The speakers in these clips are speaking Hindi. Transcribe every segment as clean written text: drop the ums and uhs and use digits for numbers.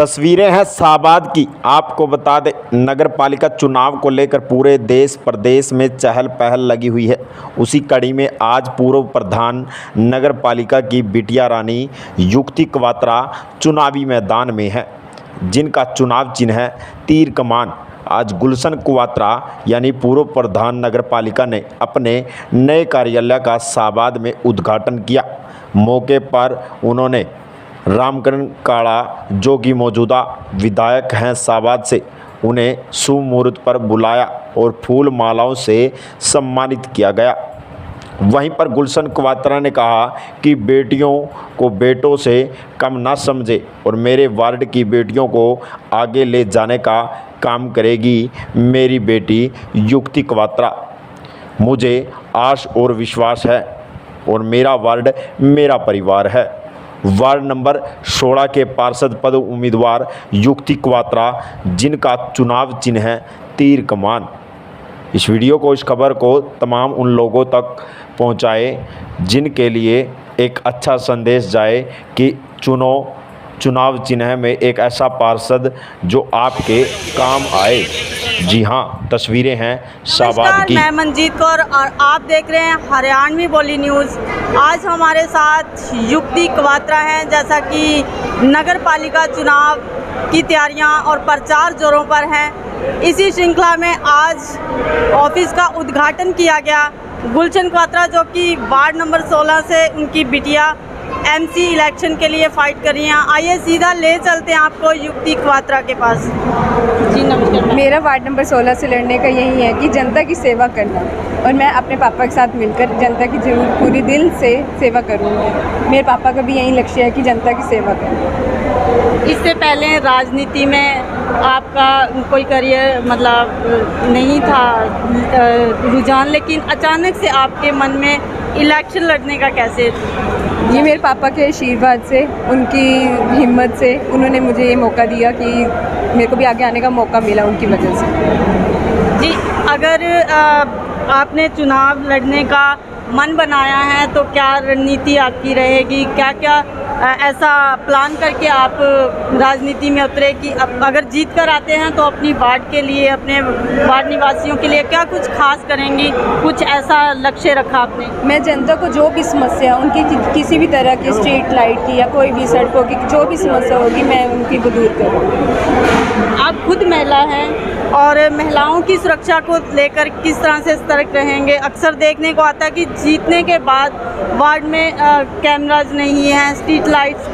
तस्वीरें हैं शाहबाद की। आपको बता दें, नगर पालिका चुनाव को लेकर पूरे देश प्रदेश में चहल पहल लगी हुई है। उसी कड़ी में आज पूर्व प्रधान नगर पालिका की बिटिया रानी युक्ति क्वात्रा चुनावी मैदान में है, जिनका चुनाव चिन्ह है तीर कमान। आज गुलशन क्वात्रा यानी पूर्व प्रधान नगर पालिका ने अपने नए कार्यालय का शाहबाद में उद्घाटन किया। मौके पर उन्होंने रामकरण काड़ा, जो कि मौजूदा विधायक हैं शाहबाद से, उन्हें शुभ मुहूर्त पर बुलाया और फूल मालाओं से सम्मानित किया गया। वहीं पर गुलशन क्वात्रा ने कहा कि बेटियों को बेटों से कम ना समझे और मेरे वार्ड की बेटियों को आगे ले जाने का काम करेगी मेरी बेटी युक्ति क्वात्रा। मुझे आश और विश्वास है और मेरा वार्ड मेरा परिवार है। वार्ड नंबर 16 के पार्षद पद उम्मीदवार युक्ति क्वात्रा, जिनका चुनाव चिन्ह है तीर कमान। इस वीडियो को, इस खबर को तमाम उन लोगों तक पहुंचाए जिनके लिए एक अच्छा संदेश जाए कि चुनाव चिन्ह में एक ऐसा पार्षद जो आपके काम आए। जी हाँ, तस्वीरें हैं शाहबाद की। मैं मनजीत कौर और आप देख रहे हैं हरियाणवी बोली न्यूज़। आज हमारे साथ युक्ति क्वात्रा हैं। जैसा कि नगर पालिका चुनाव की तैयारियां और प्रचार जोरों पर हैं, इसी श्रृंखला में आज ऑफिस का उद्घाटन किया गया। गुलशन क्वात्रा, जो कि वार्ड नंबर 16 से उनकी बिटिया एमसी इलेक्शन के लिए फाइट कर रही हैं। आइए सीधा ले चलते हैं आपको युक्ति क्वात्रा के पास। जी नमस्कार। मेरा वार्ड नंबर 16 से लड़ने का यही है कि जनता की सेवा करना, और मैं अपने पापा के साथ मिलकर जनता की जरूर पूरी दिल से सेवा करूँगी। मेरे पापा का भी यही लक्ष्य है कि जनता की सेवा करना। इससे पहले राजनीति में आपका कोई करियर नहीं था रुझान, लेकिन अचानक से आपके मन में इलेक्शन लड़ने का कैसे? ये मेरे पापा के आशीर्वाद से, उनकी हिम्मत से उन्होंने मुझे ये मौका दिया कि मेरे को भी आगे आने का मौका मिला उनकी वजह से। जी, अगर आपने चुनाव लड़ने का मन बनाया है तो क्या रणनीति आपकी रहेगी? क्या क्या ऐसा प्लान करके आप राजनीति में उतरे कि अगर जीत कर आते हैं तो अपनी वार्ड के लिए, अपने वार्ड निवासियों के लिए क्या कुछ खास करेंगी? कुछ ऐसा लक्ष्य रखा आपने? मैं जनता को जो भी समस्या उनकी किसी भी तरह की, स्ट्रीट लाइट की या कोई भी सड़कों की जो भी समस्या होगी, मैं उनकी को दूर करूँगी। आप खुद महिला हैं और महिलाओं की सुरक्षा को लेकर किस तरह से सतर्क रहेंगे? अक्सर देखने को आता है कि जीतने के बाद वार्ड में कैमराज नहीं हैं, स्ट्रीट लाइट्स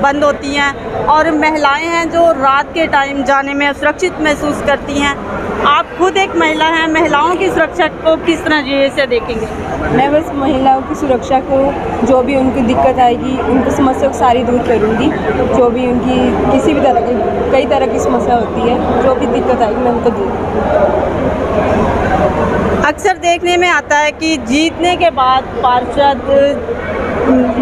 बंद होती हैं और महिलाएं हैं जो रात के टाइम जाने में सुरक्षित महसूस करती हैं। आप खुद एक महिला हैं, महिलाओं की सुरक्षा को किस तरह से देखेंगे? मैं बस महिलाओं की सुरक्षा को, जो भी उनकी दिक्कत आएगी, उनकी समस्या को सारी दूर करूंगी। जो भी उनकी किसी भी तरह की, कई तरह की समस्या होती है, जो भी दिक्कत आएगी मैं उनको दूर। अक्सर देखने में आता है कि जीतने के बाद पार्षद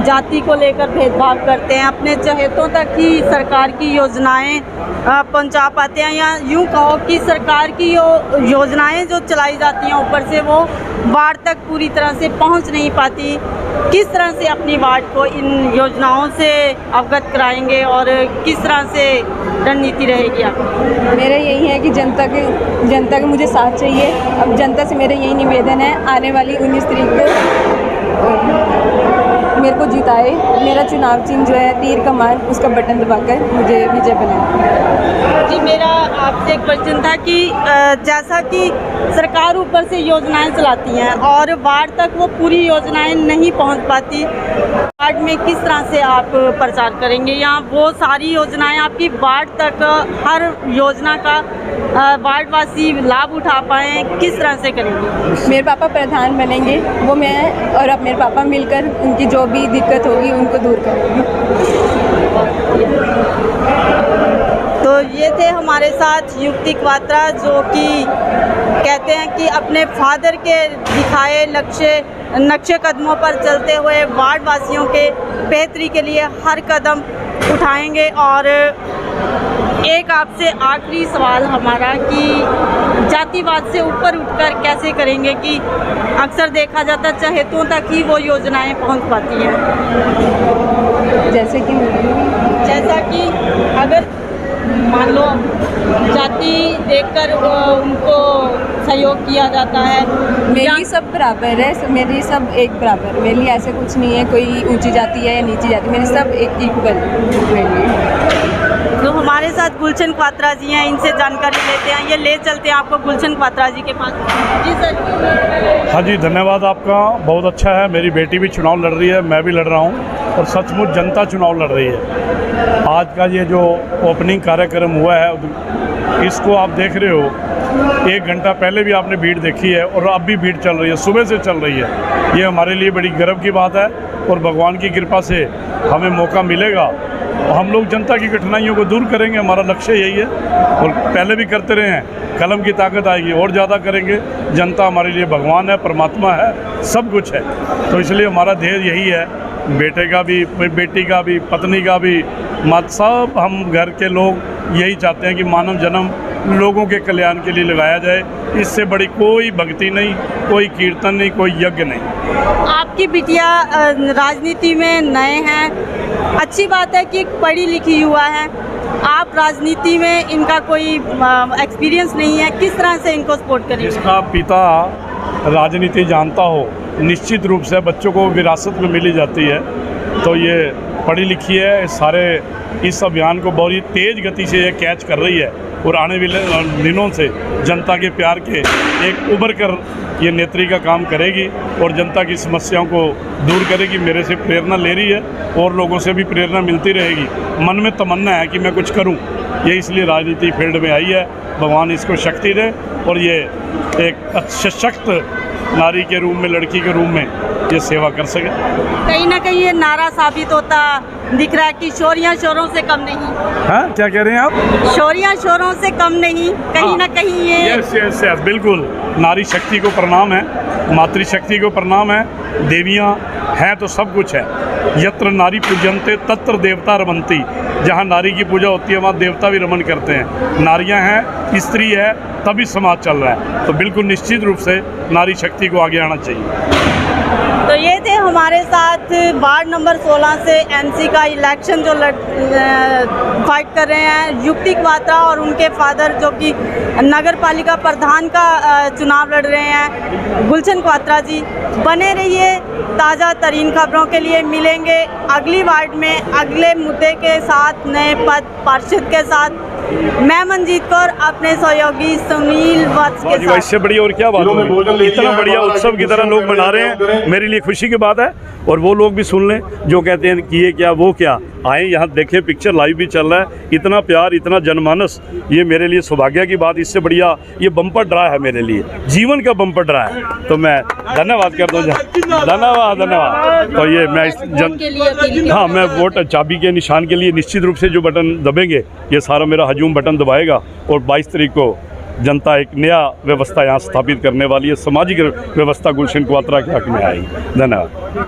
जाति को लेकर भेदभाव करते हैं, अपने चहेतों तक ही सरकार की योजनाएं पहुंचा पाते हैं, या यूं कहो कि सरकार की योजनाएं जो चलाई जाती हैं ऊपर से वो वार्ड तक पूरी तरह से पहुंच नहीं पाती। किस तरह से अपनी वार्ड को इन योजनाओं से अवगत कराएंगे और किस तरह से रणनीति रहेगी आपकी? मेरा यही है कि जनता के मुझे साथ चाहिए। अब जनता से मेरा यही निवेदन है, आने वाली 19 तारीख को मेरे को जिताए। मेरा चुनाव चिन्ह जो है तीर कमान, उसका बटन दबाकर मुझे विजय बनाए। जी, मेरा आपसे एक क्वेश्चन था कि जैसा कि सरकार ऊपर से योजनाएं चलाती हैं और वार्ड तक वो पूरी योजनाएं नहीं पहुंच पाती, वार्ड में किस तरह से आप प्रचार करेंगे, या वो सारी योजनाएं आपकी वार्ड तक, हर योजना का वार्डवासी लाभ उठा पाएँ, किस तरह से करेंगे? मेरे पापा प्रधान बनेंगे, वो मैं और अब मेरे पापा मिलकर उनकी जो भी दिक्कत होगी उनको दूर करेंगे। तो ये थे हमारे साथ युक्ति क्वात्रा, जो कि कहते हैं कि अपने फादर के दिखाए नक्शे कदमों पर चलते हुए वार्ड वासियों के बेहतरी के लिए हर कदम उठाएंगे। और एक आपसे आखिरी सवाल हमारा कि जातिवाद से ऊपर उठकर कैसे करेंगे कि अक्सर देखा जाता है चहेतों तक ही वो योजनाएं पहुंच पाती हैं, जैसा कि अगर मान लो जाति देखकर उनको सहयोग किया जाता है। मेरी सब बराबर है, मेरी सब एक बराबर, मेरे लिए ऐसे कुछ नहीं है कोई ऊंची जाति है या नीची जाति, मेरी सब एक इक्वल मेरे लिए। तो हमारे साथ गुलशन क्वात्रा जी हैं, इनसे जानकारी लेते हैं। ये ले चलते हैं आपको गुलशन क्वात्रा जी के पास। जी सर। हाँ जी, धन्यवाद आपका, बहुत अच्छा है। मेरी बेटी भी चुनाव लड़ रही है, मैं भी लड़ रहा हूँ और सचमुच जनता चुनाव लड़ रही है। आज का ये जो ओपनिंग कार्यक्रम हुआ है इसको आप देख रहे हो, 1 घंटा पहले भी आपने भीड़ देखी है और अब भी भीड़ चल रही है, सुबह से चल रही है। ये हमारे लिए बड़ी गर्व की बात है और भगवान की कृपा से हमें मौका मिलेगा। हम लोग जनता की कठिनाइयों को दूर करेंगे, हमारा लक्ष्य यही है और पहले भी करते रहे हैं। कलम की ताकत आएगी और ज़्यादा करेंगे। जनता हमारे लिए भगवान है, परमात्मा है, सब कुछ है। तो इसलिए हमारा ध्येय यही है, बेटे का भी, बेटी का भी, पत्नी का भी, मत सब हम घर के लोग यही चाहते हैं कि मानव जन्म लोगों के कल्याण के लिए लगाया जाए। इससे बड़ी कोई भक्ति नहीं, कोई कीर्तन नहीं, कोई यज्ञ नहीं। आपकी बिटिया राजनीति में नए हैं, अच्छी बात है कि एक पढ़ी लिखी युवा है। आप राजनीति में इनका कोई एक्सपीरियंस नहीं है, किस तरह से इनको सपोर्ट करेंगे? जिसका पिता राजनीति जानता हो, निश्चित रूप से बच्चों को विरासत में मिली जाती है। तो ये पढ़ी लिखी है, सारे इस अभियान को बहुत ही तेज़ गति से ये कैच कर रही है और आने वाले दिनों से जनता के प्यार के एक उभर कर ये नेत्री का काम करेगी और जनता की समस्याओं को दूर करेगी। मेरे से प्रेरणा ले रही है और लोगों से भी प्रेरणा मिलती रहेगी। मन में तमन्ना है कि मैं कुछ करूं, ये इसलिए राजनीति फील्ड में आई है। भगवान इसको शक्ति दे और ये एक सशक्त नारी के रूप में, लड़की के रूप में ये सेवा कर सके। कहीं ना कहीं ये नारा साबित होता दिख रहा है कि शोरियाँ शोरों से कम नहीं। हाँ, क्या कह रहे हैं आप? शोरियाँ शोरों से कम नहीं, कहीं ना कहीं ये यस यस यस, बिल्कुल। नारी शक्ति को प्रणाम है, मातृशक्ति को प्रणाम है। देवियाँ हैं तो सब कुछ है। यत्र नारी पूजन्ते तत्र देवता रमन्ति। जहाँ नारी की पूजा होती है वहाँ देवता भी रमन करते हैं। नारियाँ हैं, स्त्री है, तभी समाज चल रहा है। तो बिल्कुल निश्चित रूप से नारी शक्ति को आगे आना चाहिए। तो ये थे हमारे साथ वार्ड नंबर 16 से एमसी का इलेक्शन जो फाइट कर रहे हैं युक्ति क्वात्रा और उनके फादर जो कि नगर पालिका प्रधान का चुनाव लड़ रहे हैं गुलशन क्वात्रा जी। बने रहिए, ताज़ा तरीन खबरों के लिए मिलेंगे अगली वार्ड में अगले मुद्दे के साथ, नए पद पार्षद के साथ। मैं मनजीत कौर अपने सहयोगी सुनील वत्स के साथ। इससे बड़ी और क्या बात होगी? इतना बढ़िया उत्सव की तरह लोग मना रहे हैं, मेरे लिए खुशी की बात है। और वो लोग भी सुन लें जो कहते हैं कि ये क्या वो क्या, आए यहाँ देखें, पिक्चर लाइव भी चल रहा है। इतना प्यार, इतना जनमानस, ये मेरे लिए सौभाग्य की बात। इससे बढ़िया ये बम्पर ड्रा है मेरे लिए, जीवन का बम्पर ड्रा है। तो मैं धन्यवाद करता हूँ, धन्यवाद। तो ये मैं हाँ, मैं वोट चाबी के निशान के लिए निश्चित रूप से जो बटन दबेंगे, ये सारा मेरा हजूम बटन दबाएगा और 22 तारीख को जनता एक नया व्यवस्था यहाँ स्थापित करने वाली है। सामाजिक व्यवस्था गुलशन क्वात्रा के हक में आई। धन्यवाद।